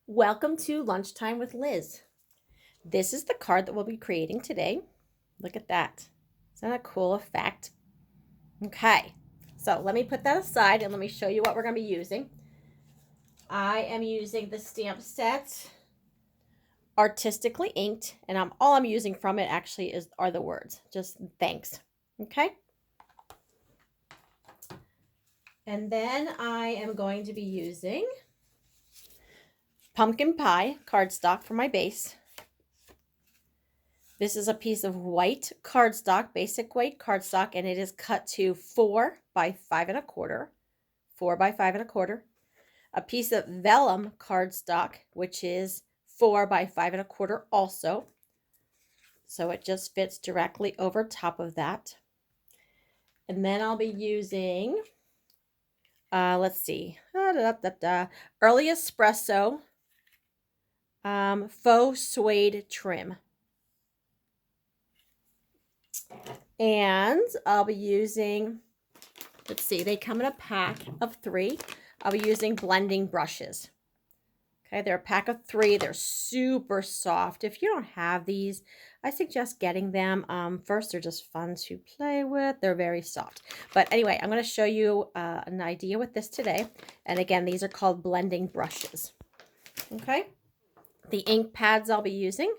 Welcome to Lunchtime with Liz. This is the card that we'll be creating today. Look at that. Isn't that a cool effect? Okay, so let me put that aside and let me show you what we're going to be using. I am using the stamp set Artistically Inked, and all I'm using from it actually are the words, just thanks. Okay? And then I am going to be using pumpkin pie cardstock for my base. This is a piece of white cardstock, basic white cardstock, and it is cut to 4 by 5 1/4, 4 by 5 1/4. A piece of vellum cardstock, which is 4 by 5 1/4 also. So it just fits directly over top of that. And then I'll be using, let's see, Early Espresso faux suede trim. And I'll be using, let's see, they come in a pack of 3. I'll be using blending brushes. Okay, they're a pack of 3. They're super soft. If you don't have these, I suggest getting them. First, they're just fun to play with. They're very soft. But anyway, I'm going to show you an idea with this today. And again, these are called blending brushes. Okay, the ink pads I'll be using,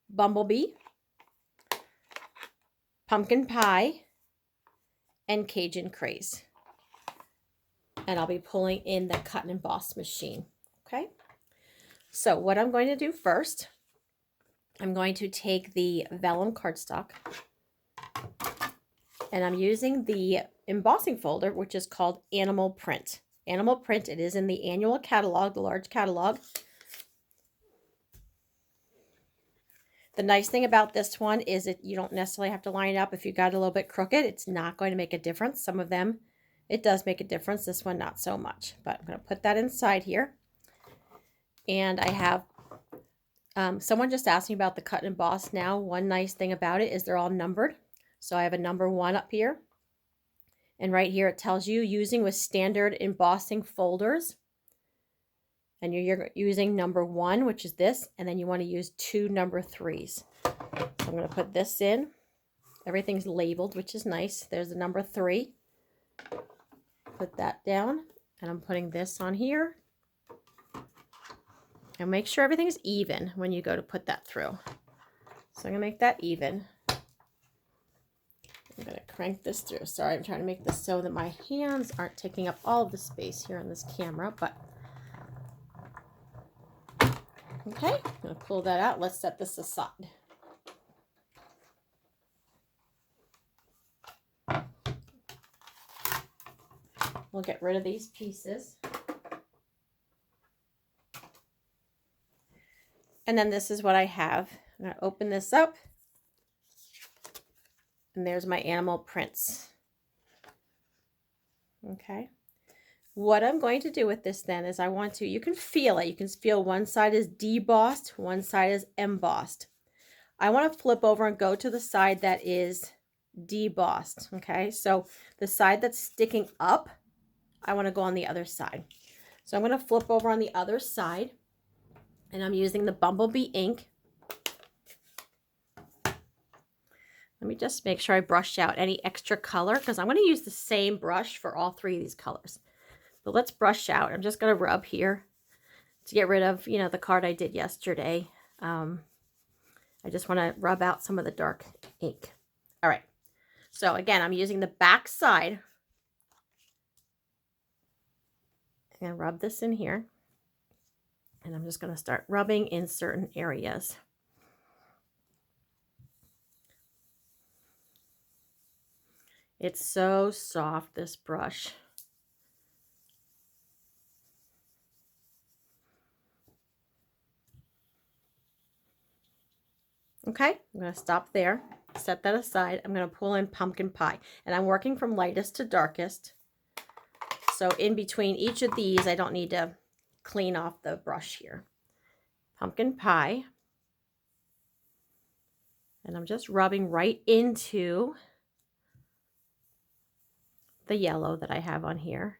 Bumblebee, Pumpkin Pie, and Cajun Craze. And I'll be pulling in the cut and emboss machine. Okay, so what I'm going to do first, I'm going to take the vellum cardstock, and I'm using the embossing folder, which is called Animal Print. Animal Print, it is in the annual catalog, the large catalog. The nice thing about this one is that you don't necessarily have to line it up. If you got it a little bit crooked, it's not going to make a difference. Some of them, it does make a difference. This one, not so much. But I'm going to put that inside here. And I have, someone just asked me about the cut and emboss now. One nice thing about it is they're all numbered. So I have a number 1 up here. And right here it tells you using with standard embossing folders. And you're using number 1, which is this, and then you want to use 2 number 3s. So I'm going to put this in. Everything's labeled, which is nice. There's the number 3. Put that down, and I'm putting this on here. And make sure everything's even when you go to put that through. So I'm going to make that even. I'm going to crank this through. Sorry, I'm trying to make this so that my hands aren't taking up all of the space here on this camera, but okay, I'm going to pull that out. Let's set this aside. We'll get rid of these pieces. And then this is what I have. I'm going to open this up. And there's my animal prints. Okay. What I'm going to do with this then is you can feel it. You can feel one side is debossed, one side is embossed. I want to flip over and go to the side that is debossed. Okay, so the side that's sticking up, I want to go on the other side. So I'm going to flip over on the other side, and I'm using the Bumblebee ink. Let me just make sure I brush out any extra color, because I'm going to use the same brush for all 3 of these colors. But let's brush out. I'm just going to rub here to get rid of, the card I did yesterday. I just want to rub out some of the dark ink. All right. So again, I'm using the back side. I'm going to rub this in here. And I'm just going to start rubbing in certain areas. It's so soft, this brush. Okay, I'm going to stop there, set that aside. I'm going to pull in pumpkin pie, and I'm working from lightest to darkest. So in between each of these, I don't need to clean off the brush here. Pumpkin pie. And I'm just rubbing right into the yellow that I have on here.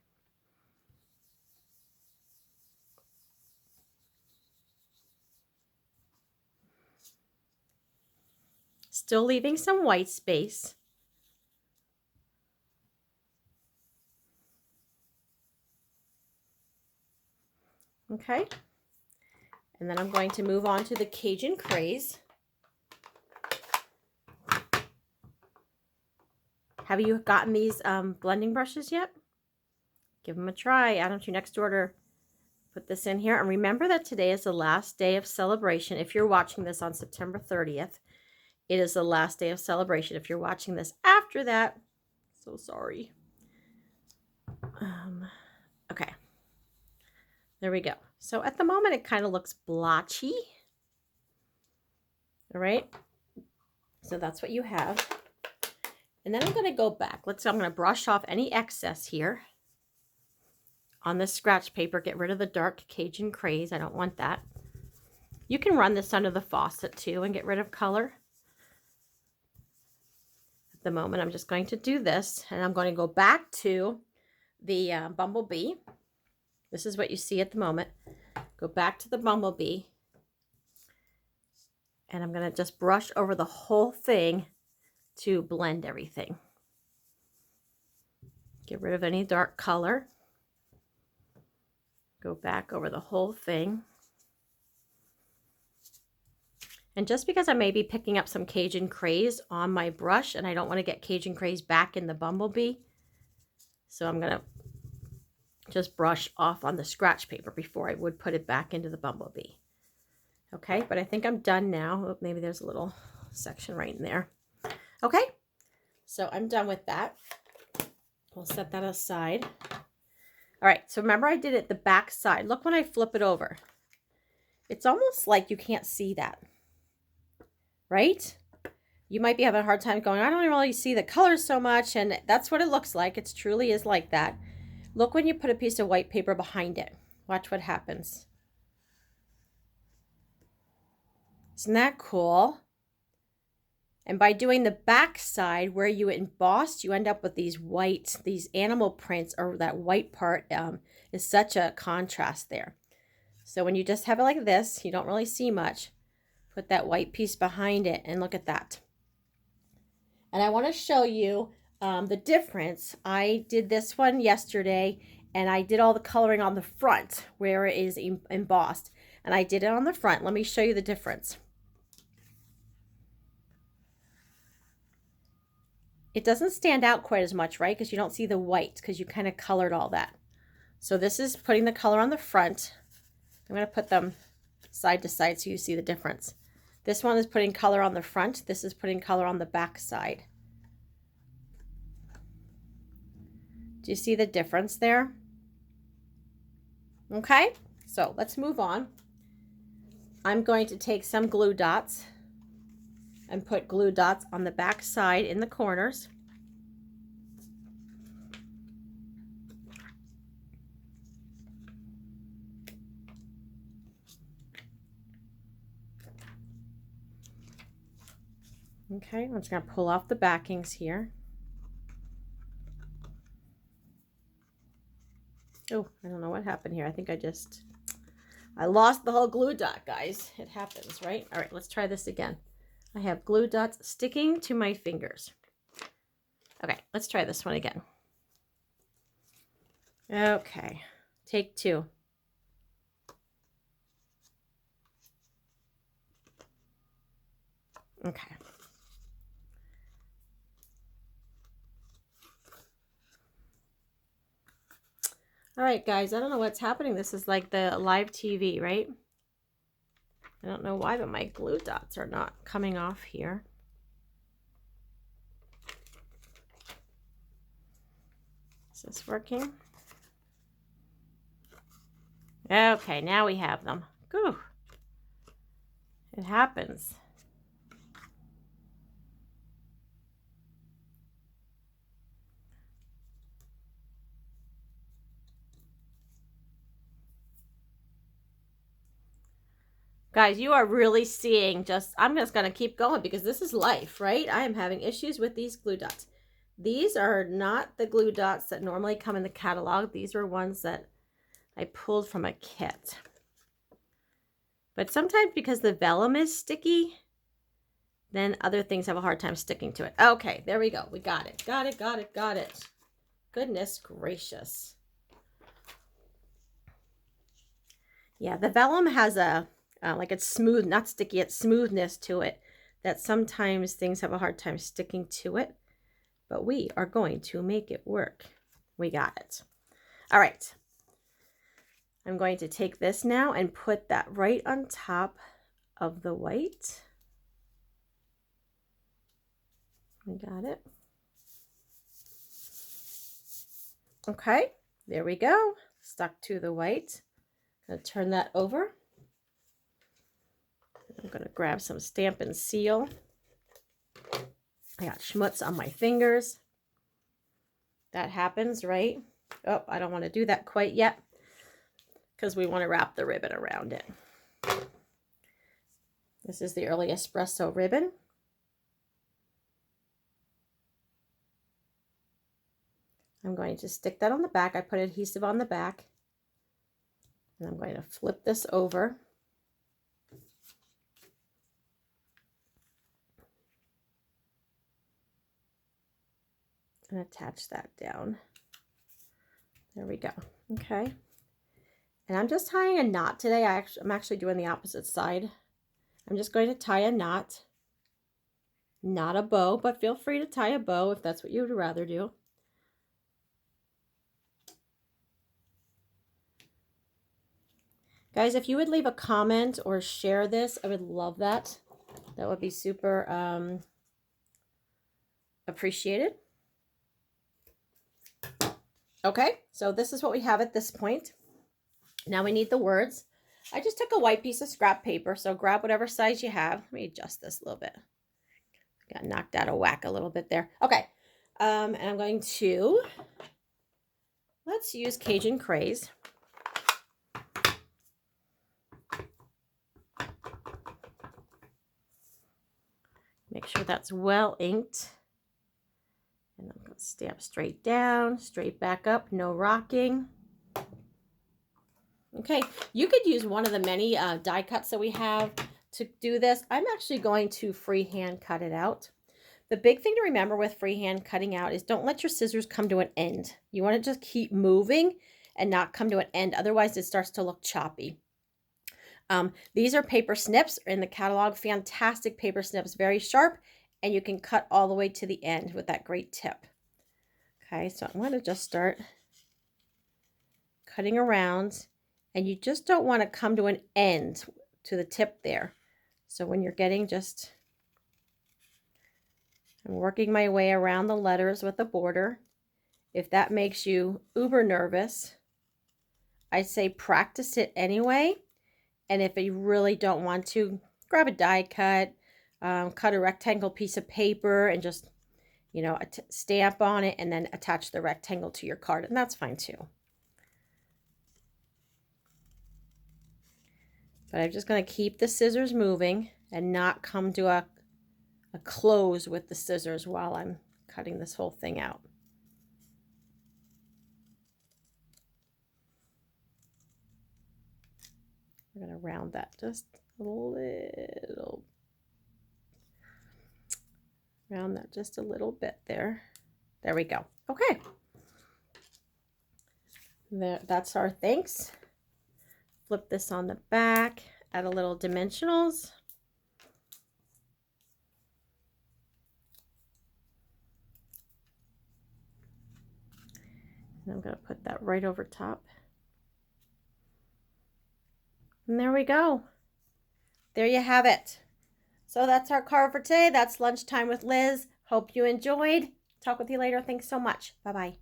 still leaving some white space. Okay, and then I'm going to move on to the Cajun Craze. Have you gotten these blending brushes yet? Give them a try. Add them to your next order. Put this in here. And remember that today is the last day of celebration. If you're watching this on September 30th, it is the last day of celebration. If you're watching this after that, so sorry. Okay. There we go. So at the moment, it kind of looks blotchy. All right. So that's what you have. And then I'm going to go back. I'm going to brush off any excess here on this scratch paper. Get rid of the dark Cajun Craze. I don't want that. You can run this under the faucet too and get rid of color. At the moment, I'm just going to do this, and I'm going to go back to the bumblebee. This is what you see at the moment. Go back to the bumblebee, and I'm going to just brush over the whole thing to blend everything. Get rid of any dark color. Go back over the whole thing. And just because I may be picking up some Cajun Craze on my brush, and I don't want to get Cajun Craze back in the bumblebee, so I'm going to just brush off on the scratch paper before I would put it back into the bumblebee. Okay, but I think I'm done now. Oh, maybe there's a little section right in there. Okay, so I'm done with that. We'll set that aside. All right, so remember I did it the back side. Look when I flip it over. It's almost like you can't see that, right? You might be having a hard time going, I don't really see the colors so much, and that's what it looks like. It truly is like that. Look when you put a piece of white paper behind it. Watch what happens. Isn't that cool? And by doing the back side where you embossed, you end up with these animal prints, or that white part is such a contrast there. So when you just have it like this, you don't really see much. Put that white piece behind it and look at that. And I want to show you the difference. I did this one yesterday, and I did all the coloring on the front where it is embossed. And I did it on the front. Let me show you the difference. It doesn't stand out quite as much, right? Because you don't see the white, because you kind of colored all that. So this is putting the color on the front. I'm going to put them side to side so you see the difference. This one is putting color on the front. This is putting color on the back side. Do you see the difference there? Okay, so let's move on. I'm going to take some glue dots and put glue dots on the back side in the corners. Okay, I'm just going to pull off the backings here. Oh, I don't know what happened here. I think I lost the whole glue dot, guys. It happens, right? All right, let's try this again. I have glue dots sticking to my fingers. Okay, let's try this one again. Okay, take two. Okay. All right, guys, I don't know what's happening. This is like the live TV, right? I don't know why, but my glue dots are not coming off here. Is this working? Okay, now we have them. Whew. It happens. Guys, you are really seeing I'm just going to keep going because this is life, right? I am having issues with these glue dots. These are not the glue dots that normally come in the catalog. These are ones that I pulled from a kit. But sometimes because the vellum is sticky, then other things have a hard time sticking to it. Okay, there we go. We got it. Got it, got it, got it. Goodness gracious. Yeah, the vellum has a, like it's smooth, not sticky, it's smoothness to it that sometimes things have a hard time sticking to it. But we are going to make it work. We got it. All right. I'm going to take this now and put that right on top of the white. We got it. Okay, there we go. Stuck to the white. I'm going to turn that over. I'm going to grab some Stampin' Seal. I got schmutz on my fingers. That happens, right? Oh, I don't want to do that quite yet because we want to wrap the ribbon around it. This is the early espresso ribbon. I'm going to stick that on the back. I put adhesive on the back. And I'm going to flip this over. And attach that down. There we go. Okay. And I'm just tying a knot today. I'm actually doing the opposite side. I'm just going to tie a knot. Not a bow, but feel free to tie a bow if that's what you would rather do. Guys, if you would leave a comment or share this, I would love that. That would be super appreciated. Okay, so this is what we have at this point. Now we need the words. I just took a white piece of scrap paper, so grab whatever size you have. Let me adjust this a little bit. Got knocked out of whack a little bit there. Okay, and I'm going to, let's use Cajun Craze. Make sure that's well inked. And I'm going to stamp straight down, straight back up, no rocking. Okay, you could use one of the many die cuts that we have to do this. I'm actually going to freehand cut it out. The big thing to remember with freehand cutting out is don't let your scissors come to an end. You want to just keep moving and not come to an end. Otherwise, it starts to look choppy. These are paper snips in the catalog. Fantastic paper snips, very sharp, and you can cut all the way to the end with that great tip. Okay, so I'm going to just start cutting around, and you just don't want to come to an end to the tip there. So when you're getting just, I'm working my way around the letters with the border. If that makes you uber nervous, I say practice it anyway. And if you really don't want to, grab a die cut, cut a rectangle piece of paper and just, you know, stamp on it and then attach the rectangle to your card. And that's fine too. But I'm just going to keep the scissors moving and not come to a close with the scissors while I'm cutting this whole thing out. We're going to round that just a little. Round that just a little bit there. There we go. Okay. There, that's our thanks. Flip this on the back, add a little dimensionals. And I'm going to put that right over top. And there we go. There you have it. So that's our card for today. That's Lunchtime with Liz. Hope you enjoyed. Talk with you later. Thanks so much. Bye-bye.